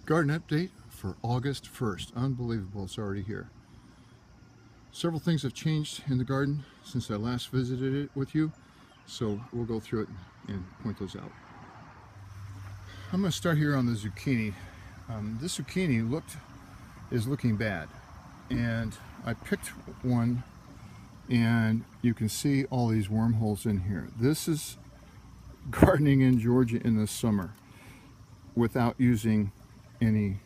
Garden update for August 1st. Unbelievable, it's already here. Several things have changed in the garden since I last visited it with you, so we'll go through it and point those out. I'm going to start here on the zucchini. This zucchini is looking bad, and I picked one, and you can see all these wormholes in here. This is gardening in Georgia in the summer without using any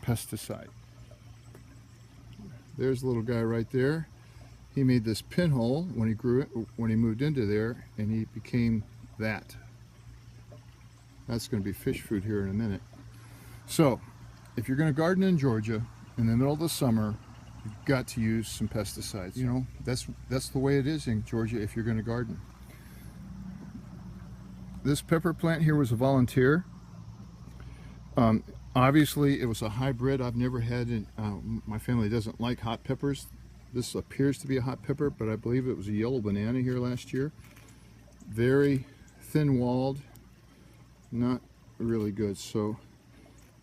pesticide. There's a little guy right there. He made this pinhole when he grew it, when he moved into there, and he became that. That's going to be fish food here in a minute. So, if you're going to garden in Georgia in the middle of the summer, you've got to use some pesticides. You know, that's the way it is in Georgia if you're going to garden. This pepper plant here was a volunteer. Obviously, it was a hybrid. I've never had it. My family doesn't like hot peppers. This appears to be a hot pepper, but I believe it was a yellow banana here last year. Very thin-walled, not really good. So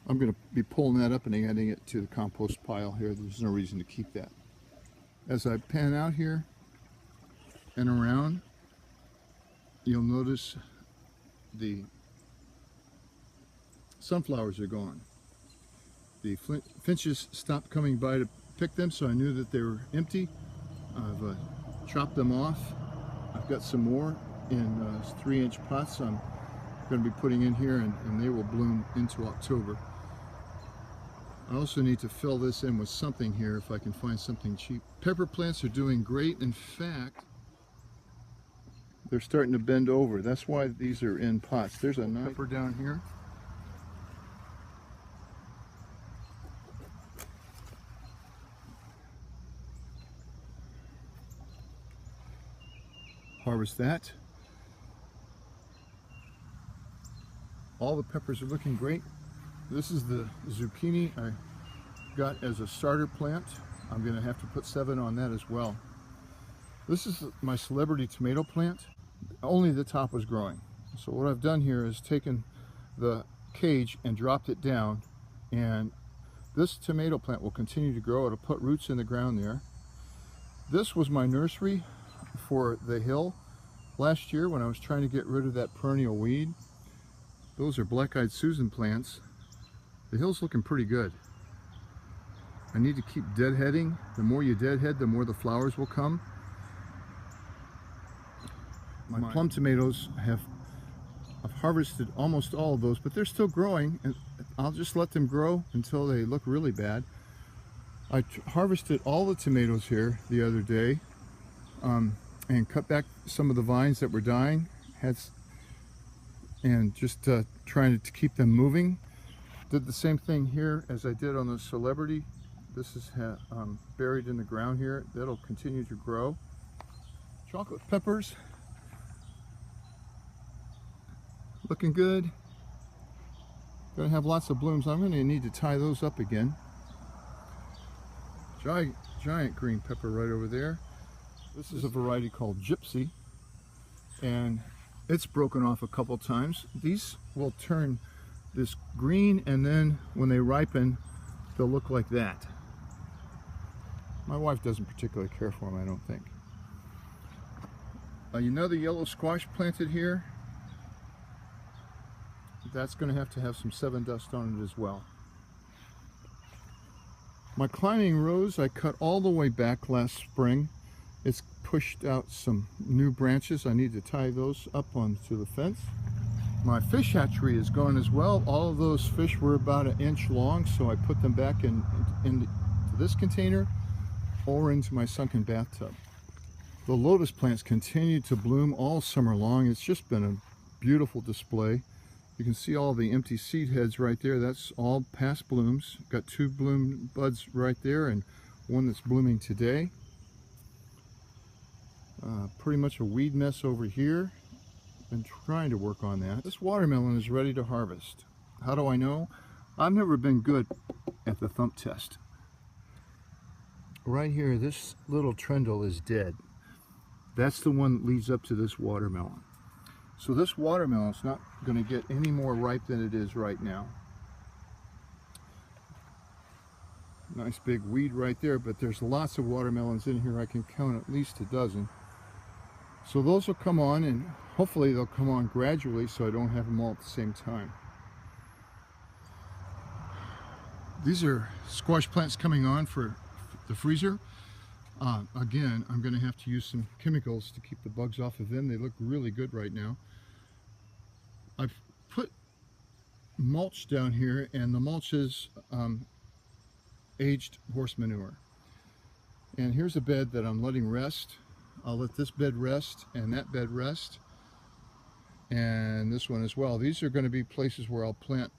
I'm going to be pulling that up and adding it to the compost pile here. There's no reason to keep that. As I pan out here and around, you'll notice the sunflowers are gone. The finches stopped coming by to pick them, so I knew that they were empty. I've chopped them off. I've got some more in 3-inch pots I'm going to be putting in here, and they will bloom into October. I also need to fill this in with something here if I can find something cheap. Pepper plants are doing great. In fact, they're starting to bend over. That's why these are in pots. There's a nice pepper down here. Harvest that. All the peppers are looking great. This is the zucchini I got as a starter plant. I'm going to have to put 7 on that as well. This is my celebrity tomato plant. Only the top was growing. So what I've done here is taken the cage and dropped it down, and this tomato plant will continue to grow. It'll put roots in the ground there. This was my nursery for the hill last year when I was trying to get rid of that perennial weed. Those are black-eyed Susan plants. The hill's looking pretty good. I need to keep deadheading. The more you deadhead, the more the flowers will come. My plum tomatoes I've harvested almost all of those, but they're still growing, and I'll just let them grow until they look really bad. I harvested all the tomatoes here the other day and cut back some of the vines that were dying, and just trying to keep them moving. Did the same thing here as I did on the celebrity. This is buried in the ground here. That'll continue to grow. Chocolate peppers, looking good. Gonna have lots of blooms. I'm gonna need to tie those up again. Giant green pepper right over there. This is a variety called Gypsy, and it's broken off a couple times. These will turn this green, and then when they ripen, they'll look like that. My wife doesn't particularly care for them, I don't think. Another yellow squash planted here. That's going to have some 7 dust on it as well. My climbing rose I cut all the way back last spring. It's pushed out some new branches. I need to tie those up onto the fence. My fish hatchery is gone as well. All of those fish were about 1 inch long, so I put them back into this container or into my sunken bathtub. The lotus plants continue to bloom all summer long. It's just been a beautiful display. You can see all the empty seed heads right there. That's all past blooms. Got 2 bloom buds right there and one that's blooming today. Pretty much a weed mess over here. Been trying to work on that. This watermelon is ready to harvest. How do I know? I've never been good at the thump test. Right here, this little trendle is dead. That's the one that leads up to this watermelon. So this watermelon is not going to get any more ripe than it is right now. Nice big weed right there, but there's lots of watermelons in here. I can count at least a dozen. So those will come on, and hopefully they'll come on gradually so I don't have them all at the same time. These are squash plants coming on for the freezer. Again, I'm going to have to use some chemicals to keep the bugs off of them. They look really good right now. I've put mulch down here, and the mulch is aged horse manure. And here's a bed that I'm letting rest. I'll let this bed rest and that bed rest, and this one as well. These are going to be places where I'll plant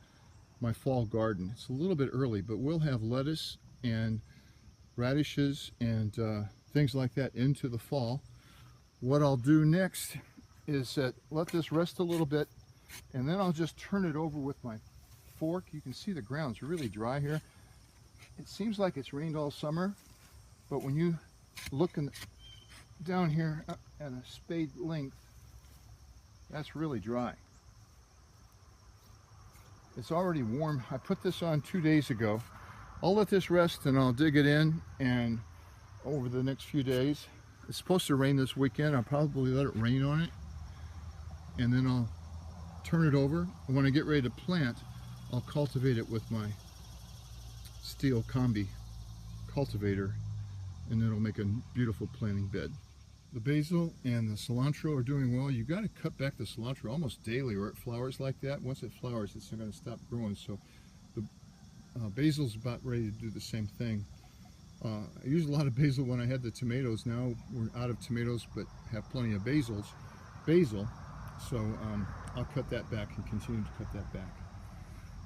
my fall garden. It's a little bit early, but we'll have lettuce and radishes and things like that into the fall. What I'll do next is let this rest a little bit, and then I'll just turn it over with my fork. You can see the ground's really dry here. It seems like it's rained all summer, but when you look down here at a spade length, that's really dry. It's already warm. I put this on 2 days ago. I'll let this rest and I'll dig it in, and over the next few days, it's supposed to rain this weekend. I'll probably let it rain on it, and then I'll turn it over. And when I get ready to plant, I'll cultivate it with my steel combi cultivator, and it'll make a beautiful planting bed. The basil and the cilantro are doing well. You've got to cut back the cilantro almost daily or it flowers like that. Once it flowers, it's going to stop growing. So the basil's about ready to do the same thing. I used a lot of basil when I had the tomatoes. Now we're out of tomatoes but have plenty of basil. So I'll cut that back and continue to cut that back.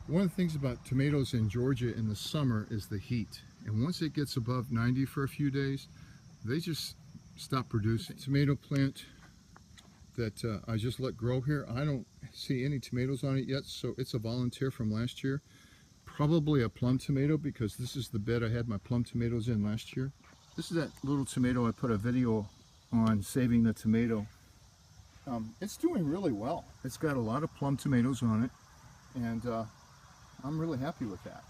One of the things about tomatoes in Georgia in the summer is the heat. And once it gets above 90 for a few days, they just stop producing. Tomato plant that I just let grow here. I don't see any tomatoes on it yet, so it's a volunteer from last year. Probably a plum tomato, because this is the bed I had my plum tomatoes in last year. This is that little tomato I put a video on saving the tomato. It's doing really well. It's got a lot of plum tomatoes on it, and I'm really happy with that.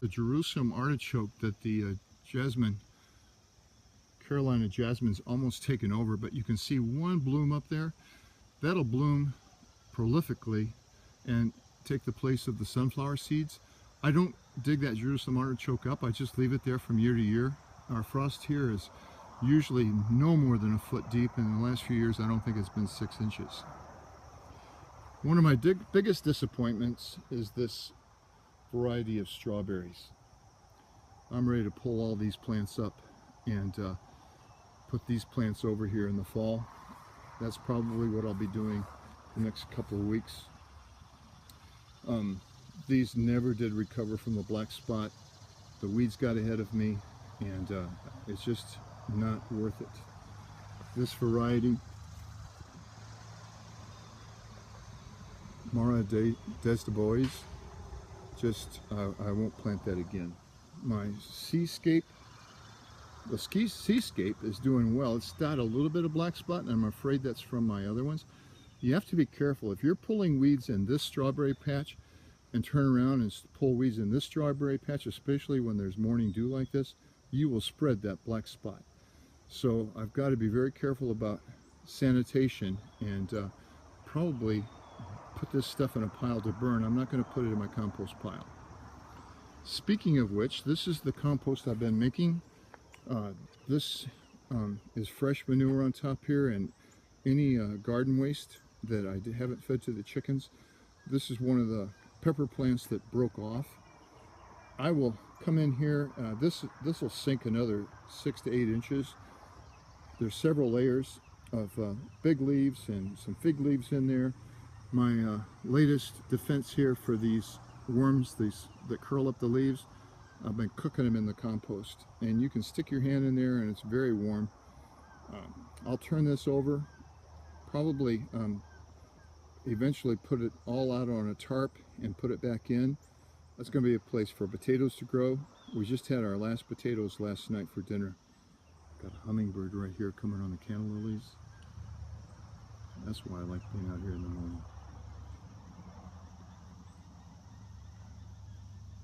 The Jerusalem artichoke that the Carolina jasmine's almost taken over, but you can see one bloom up there. That'll bloom prolifically and take the place of the sunflower seeds. I don't dig that Jerusalem artichoke up. I just leave it there from year to year. Our frost here is usually no more than a foot deep, and in the last few years I don't think it's been 6 inches. One of my biggest disappointments is this variety of strawberries. I'm ready to pull all these plants up and put these plants over here in the fall. That's probably what I'll be doing the next couple of weeks. These never did recover from the black spot. The weeds got ahead of me, and it's just not worth it. This variety, Mara des Bois, just I won't plant that again. My seascape, the seascape is doing well. It's got a little bit of black spot, and I'm afraid that's from my other ones. You have to be careful. If you're pulling weeds in this strawberry patch and turn around and pull weeds in this strawberry patch, especially when there's morning dew like this, you will spread that black spot. So I've got to be very careful about sanitation, and probably put this stuff in a pile to burn. I'm not going to put it in my compost pile. Speaking of which, this is the compost I've been making. This is fresh manure on top here, and any garden waste that I haven't fed to the chickens. This is one of the pepper plants that broke off. I will come in here. This will sink another 6 to 8 inches. There's several layers of big leaves and some fig leaves in there. My latest defense here for these worms, that curl up the leaves, I've been cooking them in the compost, and you can stick your hand in there and it's very warm. I'll turn this over, probably eventually put it all out on a tarp and put it back in. That's going to be a place for potatoes to grow. We just had our last potatoes last night for dinner. Got a hummingbird right here coming on the canna lilies. That's why I like being out here in the morning.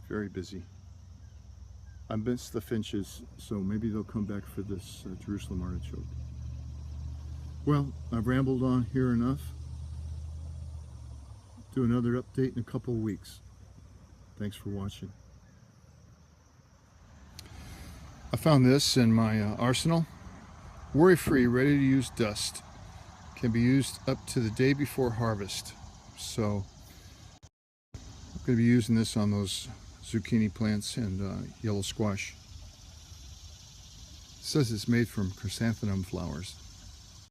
Very busy. I missed the finches, so maybe they'll come back for this Jerusalem artichoke. Well, I've rambled on here enough. Do another update in a couple of weeks. Thanks for watching. I found this in my arsenal. Worry-free, ready-to-use dust. Can be used up to the day before harvest. So I'm going to be using this on those zucchini plants and yellow squash. It says it's made from chrysanthemum flowers.